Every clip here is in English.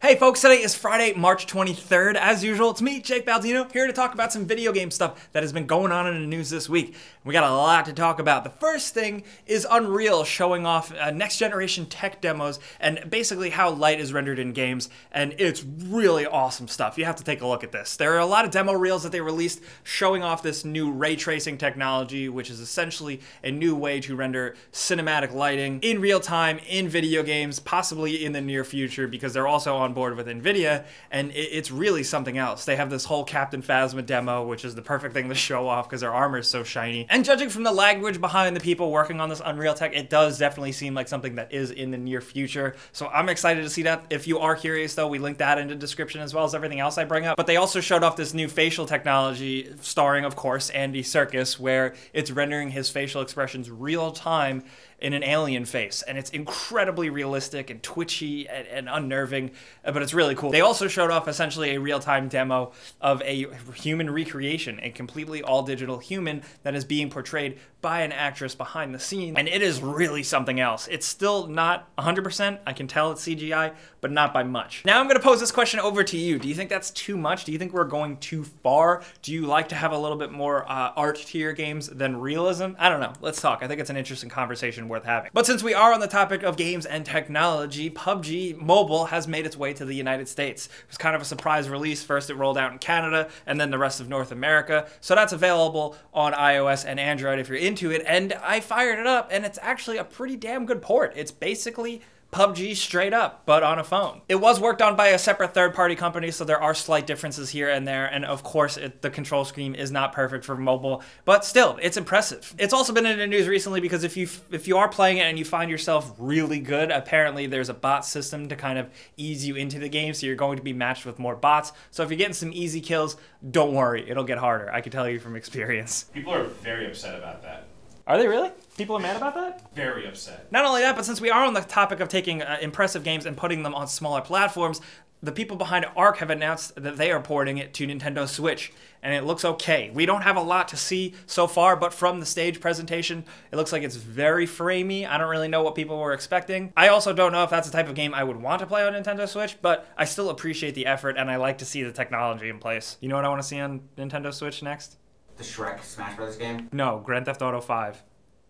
Hey folks, today is Friday, March 23rd. As usual, it's me, Jake Baldino, here to talk about some video game stuff that has been going on in the news this week. We got a lot to talk about. The first thing is Unreal showing off next generation tech demos and basically how light is rendered in games, and it's really awesome stuff. You have to take a look at this. There are a lot of demo reels that they released showing off this new ray tracing technology, which is essentially a new way to render cinematic lighting in real time in video games, possibly in the near future, because they're also on board with NVIDIA, and it's really something else. They have this whole Captain Phasma demo, which is the perfect thing to show off because their armor is so shiny. And judging from the language behind the people working on this Unreal tech, it does definitely seem like something that is in the near future. So I'm excited to see that. If you are curious though, we link that in the description as well as everything else I bring up. But they also showed off this new facial technology starring, of course, Andy Serkis, where it's rendering his facial expressions real time in an alien face, and it's incredibly realistic and twitchy and unnerving, but it's really cool. They also showed off essentially a real-time demo of a human recreation, a completely all-digital human that is being portrayed by an actress behind the scenes, and it is really something else. It's still not 100%, I can tell it's CGI, but not by much. Now I'm gonna pose this question over to you. Do you think that's too much? Do you think we're going too far? Do you like to have a little bit more art to your games than realism? I don't know, let's talk. I think it's an interesting conversation worth having. But since we are on the topic of games and technology, PUBG Mobile has made its way to the United States. It was kind of a surprise release. First it rolled out in Canada and then the rest of North America. So that's available on iOS and Android if you're into it. And I fired it up and it's actually a pretty damn good port. It's basically PUBG straight up, but on a phone. It was worked on by a separate third-party company, so there are slight differences here and there, and of course, the control scheme is not perfect for mobile, but still, it's impressive. It's also been in the news recently because if you are playing it and you find yourself really good, apparently there's a bot system to kind of ease you into the game, so you're going to be matched with more bots. So if you're getting some easy kills, don't worry, it'll get harder. I can tell you from experience. People are very upset about that. Are they really? People are mad about that? Very upset. Not only that, but since we are on the topic of taking impressive games and putting them on smaller platforms, the people behind Ark have announced that they are porting it to Nintendo Switch, and it looks okay. We don't have a lot to see so far, but from the stage presentation, it looks like it's very framey. I don't really know what people were expecting. I also don't know if that's the type of game I would want to play on Nintendo Switch, but I still appreciate the effort, and I like to see the technology in place. You know what I want to see on Nintendo Switch next? The Shrek Smash Brothers game? No, Grand Theft Auto 5.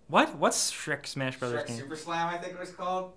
What? What's Shrek Smash Brothers Shrek game? Super Slam, I think it was called.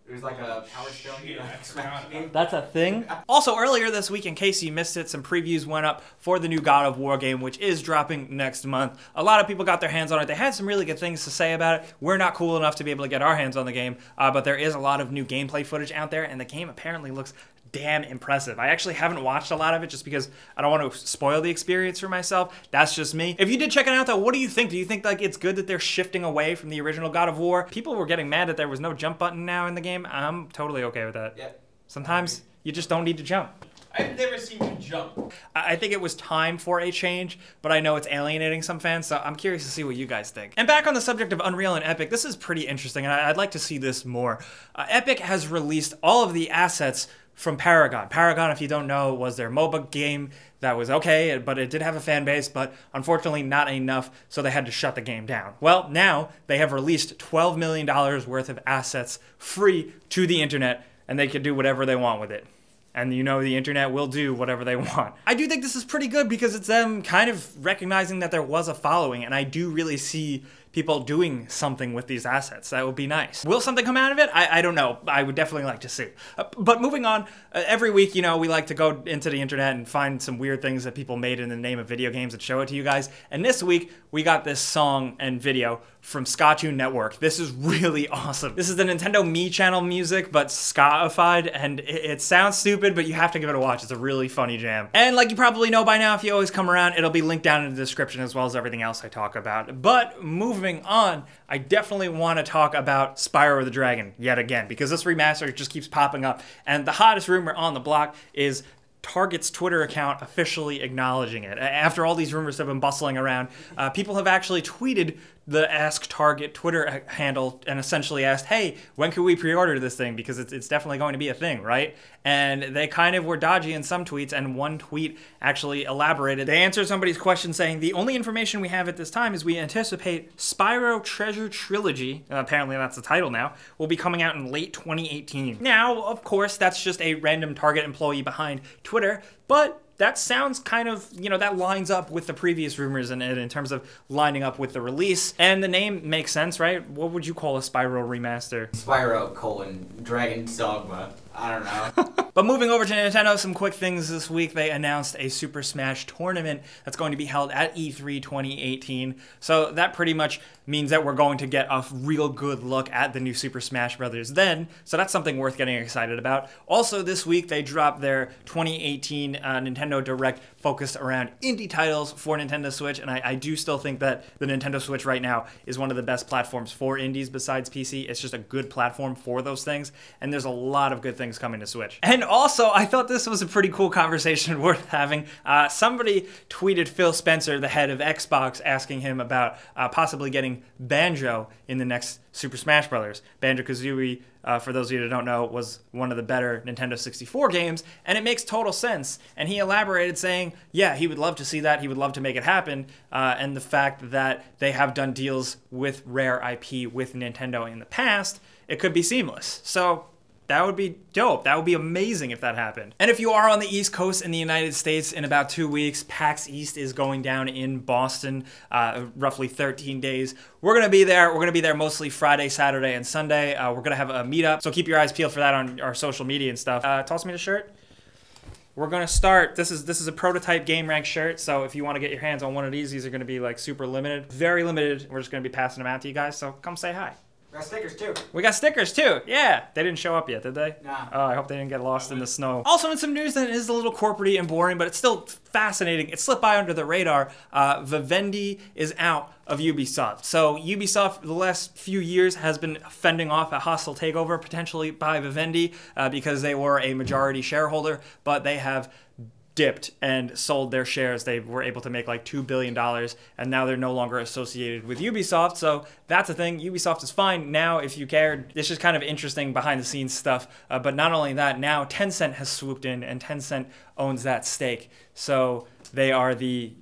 It was like a Power Stone Smash game. That's a thing? Also, earlier this week, in case you missed it, some previews went up for the new God of War game, which is dropping next month. A lot of people got their hands on it. They had some really good things to say about it. We're not cool enough to be able to get our hands on the game, but there is a lot of new gameplay footage out there, and the game apparently looks damn impressive. I actually haven't watched a lot of it just because I don't want to spoil the experience for myself. That's just me. If you did check it out though, what do you think? Do you think like it's good that they're shifting away from the original God of War? People were getting mad that there was no jump button now in the game. I'm totally okay with that. Yeah. Sometimes you just don't need to jump. I've never seen you jump. I think it was time for a change, but I know it's alienating some fans, so I'm curious to see what you guys think. And back on the subject of Unreal and Epic, this is pretty interesting, and I'd like to see this more. Epic has released all of the assets from Paragon. Paragon, if you don't know, was their MOBA game that was okay, but it did have a fan base, but unfortunately not enough, so they had to shut the game down. Well, now they have released $12 million worth of assets free to the internet, and they can do whatever they want with it. And you know the internet will do whatever they want. I do think this is pretty good because it's them kind of recognizing that there was a following, and I do really see people doing something with these assets. That would be nice. Will something come out of it? I don't know. I would definitely like to see. But moving on, every week, you know, we like to go into the internet and find some weird things that people made in the name of video games and show it to you guys. And this week, we got this song and video from Ska-Tune Network. This is really awesome. This is the Nintendo Me channel music, but ska-ified, and it sounds stupid, but you have to give it a watch. It's a really funny jam. And like you probably know by now, if you always come around, it'll be linked down in the description as well as everything else I talk about. But moving on, I definitely want to talk about Spyro the Dragon yet again, because this remaster just keeps popping up, and the hottest rumor on the block is Target's Twitter account officially acknowledging it. After all these rumors have been bustling around, people have actually tweeted the Ask Target Twitter handle and essentially asked, hey, when can we pre-order this thing? Because it's definitely going to be a thing, right? And they kind of were dodgy in some tweets, and one tweet actually elaborated. They answered somebody's question saying, the only information we have at this time is we anticipate Spyro Treasure Trilogy, apparently that's the title now, will be coming out in late 2018. Now, of course, that's just a random Target employee behind Twitter, but that sounds kind of, that lines up with the previous rumors in terms of lining up with the release. And the name makes sense, right? What would you call a Spyro remaster? Spyro: Dragon's Dogma. I don't know. But moving over to Nintendo, some quick things this week. They announced a Super Smash tournament that's going to be held at E3 2018. So that pretty much means that we're going to get a real good look at the new Super Smash Bros. Then. So that's something worth getting excited about. Also this week, they dropped their 2018 Nintendo Direct focused around indie titles for Nintendo Switch. And I do still think that the Nintendo Switch right now is one of the best platforms for indies besides PC. It's just a good platform for those things. And there's a lot of good things coming to Switch. And also, I thought this was a pretty cool conversation worth having. Somebody tweeted Phil Spencer, the head of Xbox, asking him about possibly getting Banjo in the next Super Smash Bros. Banjo-Kazooie, for those of you that don't know, was one of the better Nintendo 64 games, and it makes total sense. And he elaborated saying, yeah, he would love to see that, he would love to make it happen, and the fact that they have done deals with Rare IP with Nintendo in the past, it could be seamless. So that would be dope. That would be amazing if that happened. And if you are on the East Coast in the United States, in about 2 weeks, PAX East is going down in Boston, roughly 13 days. We're going to be there. We're going to be there mostly Friday, Saturday, and Sunday. We're going to have a meetup, so keep your eyes peeled for that on our social media and stuff. Toss me the shirt. We're going to start, this is a prototype Game Rank shirt, so if you want to get your hands on one of these are going to be like super limited. Very limited. We're just going to be passing them out to you guys, so come say hi. We got stickers too. We got stickers too. Yeah. They didn't show up yet, did they? Nah. Oh, I hope they didn't get lost in the snow. Also in some news that is a little corporate-y and boring, but it's still fascinating. It slipped by under the radar. Vivendi is out of Ubisoft. So Ubisoft, the last few years, has been fending off a hostile takeover, potentially by Vivendi, because they were a majority shareholder, but they have dipped and sold their shares. They were able to make like $2 billion, and now they're no longer associated with Ubisoft. So that's a thing. Ubisoft is fine now if you cared. It's just kind of interesting behind the scenes stuff. But not only that, now Tencent has swooped in, and Tencent owns that stake. So they are the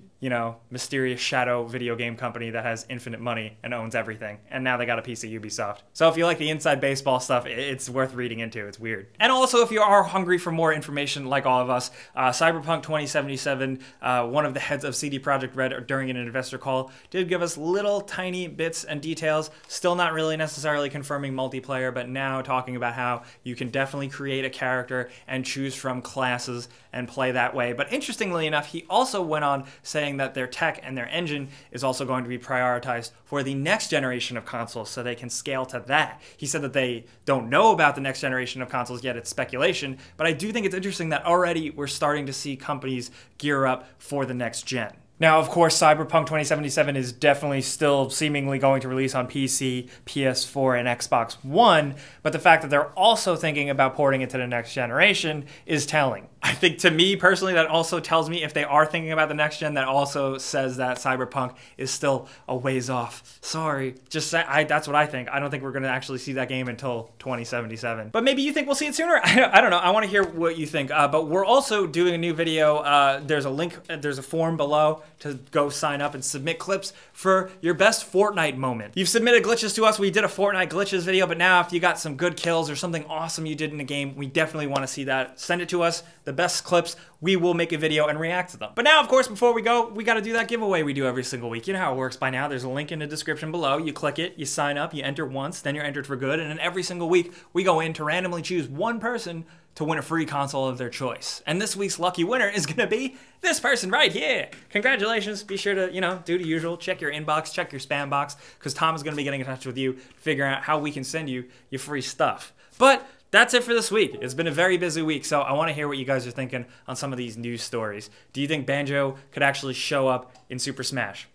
mysterious shadow video game company that has infinite money and owns everything. And now they got a piece of Ubisoft. So if you like the inside baseball stuff, it's worth reading into. It's weird. And also, if you are hungry for more information, like all of us, Cyberpunk 2077, one of the heads of CD Projekt Red during an investor call, did give us little tiny bits and details. Still not really necessarily confirming multiplayer, but now talking about how you can definitely create a character and choose from classes and play that way. But interestingly enough, he also went on saying that their tech and their engine is also going to be prioritized for the next generation of consoles so they can scale to that. He said that they don't know about the next generation of consoles yet, it's speculation, but I do think it's interesting that already we're starting to see companies gear up for the next gen. Now, of course, Cyberpunk 2077 is definitely still seemingly going to release on PC, PS4, and Xbox One, but the fact that they're also thinking about porting it to the next generation is telling. I think to me personally, that also tells me if they are thinking about the next gen, that also says that Cyberpunk is still a ways off. Sorry, that's what I think. I don't think we're going to actually see that game until 2077. But maybe you think we'll see it sooner? I don't know. I want to hear what you think. But we're also doing a new video. There's a link, there's a form below to go sign up and submit clips for your best Fortnite moment. You've submitted glitches to us. We did a Fortnite glitches video, but now if you got some good kills or something awesome you did in the game, we definitely want to see that. Send it to us. The best clips, we will make a video and react to them. But now, of course, before we go, we got to do that giveaway we do every single week. You know how it works by now. There's a link in the description below. You click it, you sign up, you enter once, then you're entered for good. And then every single week, we go in to randomly choose one person to win a free console of their choice. And this week's lucky winner is going to be this person right here. Congratulations. Be sure to, do the usual. Check your inbox, check your spam box, because Tom is going to be getting in touch with you to figure out how we can send you your free stuff. But that's it for this week. It's been a very busy week, so I want to hear what you guys are thinking on some of these news stories. Do you think Banjo could actually show up in Super Smash?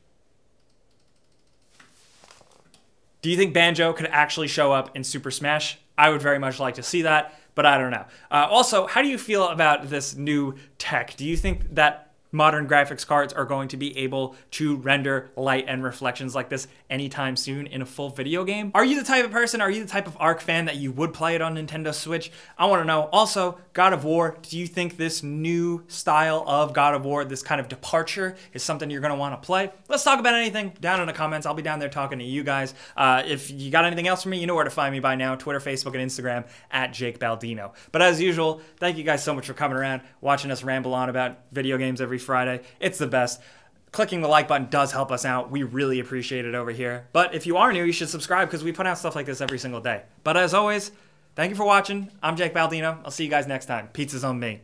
Do you think Banjo could actually show up in Super Smash? I would very much like to see that, but I don't know. Also, how do you feel about this new tech? Do you think that modern graphics cards are going to be able to render light and reflections like this anytime soon in a full video game. Are you the type of person, are you the type of ARC fan that you would play it on Nintendo Switch? I want to know. Also, God of War, do you think this new style of God of War, this kind of departure, is something you're going to want to play? Let's talk about anything down in the comments. I'll be down there talking to you guys. If you got anything else for me, you know where to find me by now. Twitter, Facebook, and Instagram at Jake Baldino. But as usual, thank you guys so much for coming around, watching us ramble on about video games every Friday. It's the best. Clicking the like button does help us out. We really appreciate it over here. But if you are new, you should subscribe because we put out stuff like this every single day. But as always, thank you for watching. I'm Jake Baldino. I'll see you guys next time. Pizza's on me.